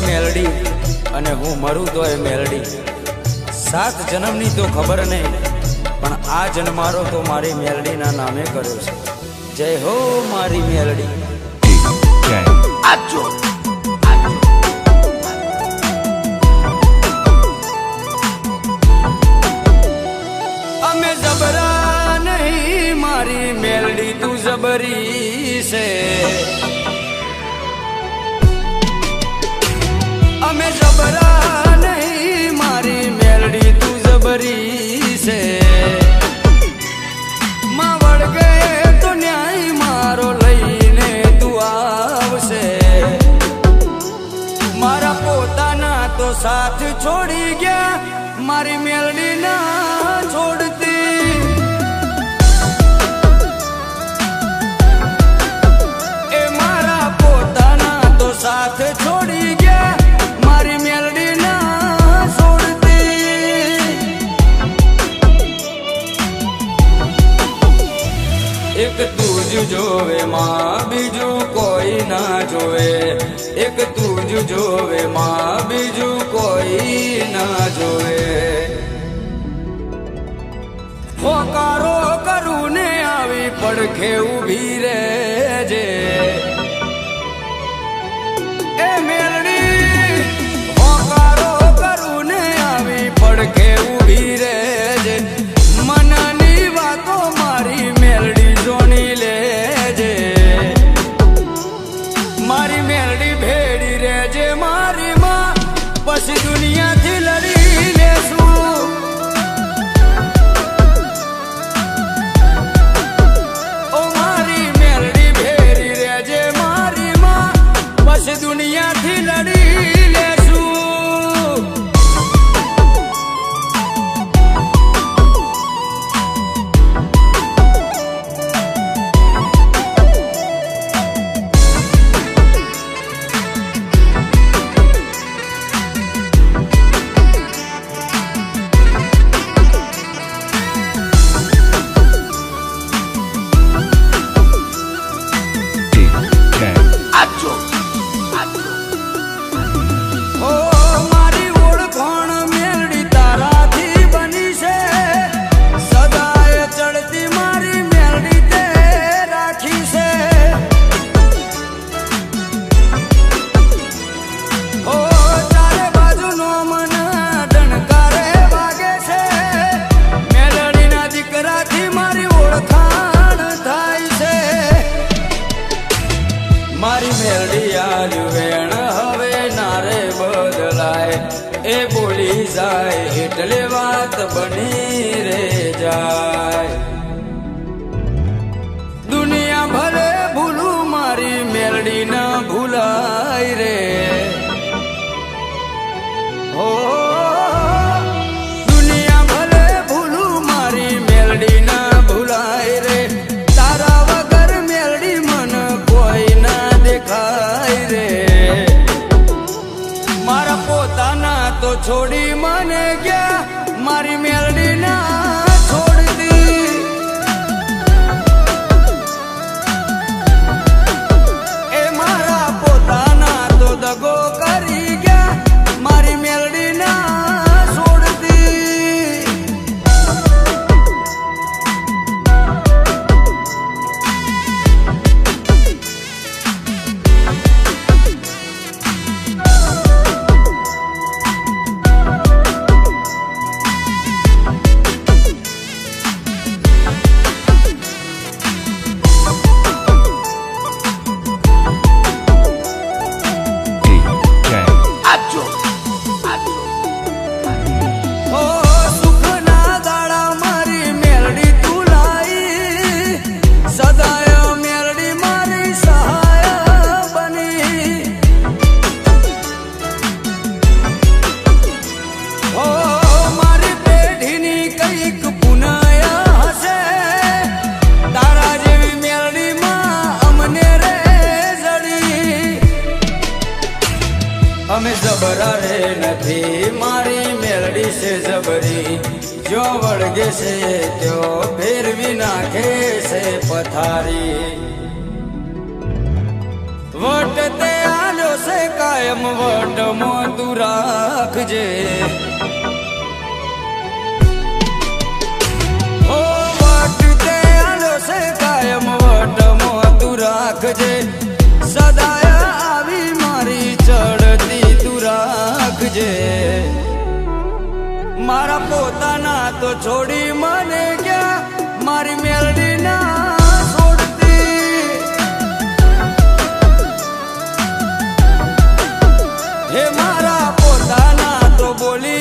મેલડી અને હું મરું તો એ મેલડી। 7 જન્મની તો ખબર નહીં, પણ આ જન્મારો તો મારી મેલડીના નામે કર્યો છે। જય હો મારી મેલડી। અમે જબરા નહીં મારી મેલડી તું જબરી છે। અમે જબરા નહીં મારી મેલડી તું જબરી છે। માં વળગે તો ન્યાય મારો લઈને તું આવશે। મારા પોતાના તો સાથ છોડી ગયા, મારી મેલડી ના છોડતી। એ મારા પોતાના તો સાથ છોડી ગયા, મારી મેલડી ના છોડતી। એક તું જ જોવે માં બીજું કોઈ ના જોવે। એક તું જ જોવે માં બીજું કોઈ ના જોવે। હોકારો કરું ને આવી પડખે ઊભી રહેજે। એ મેલડી હોકારો કરું ને આવી પડખે ઊભી રહેજે। મનની વાતો મારી મેલડી જોણી લેજે। મારી મેલડી ભેડી રહેજે મારી માં, પછી દુનિયાથી લડી લેશું। ઓ મારી મેલડી ભેડી રહેજે મારી માં, પછી દુનિયાથી લડી લેશું। મારી મેલડી આલ્યું વેણ હવે નારે બદલાય। એ બોલી જાય એટલે વાત બની રે જાય। દુનિયા ભલે ભૂલું મારી મેલડી ના ભૂલાય રે। હો દુનિયા ભલે ભૂલું મારી મેલડી ના ભૂલાય રે। તારા વગર મેલડી મન કોઈ ના દેખાય રે। મારા પોતાના તો છોડી મને ગયા, મારી મેલડી ના છોડતી। એ મારા પોતાના તો દગો કરી ગયા, મારી મેલડી ના છોડતી। અમે જબરા રે નથી મારી મેલડી છે જબરી। જો વળગે છે ત્યો ફેરવી નાખે છે પથારી। વટતે આલ્યો છે કાયમ વટમાં તું રાખજે ઓ વટ તે આલો છે કાયમ વટમાં તું રાખજે સદાય આવી મારી ચડતી તું રાખજે મારા પોતાના તો છોડી મને ગયા મારી મેલડી ના હે મારા પોતાના તો બોલી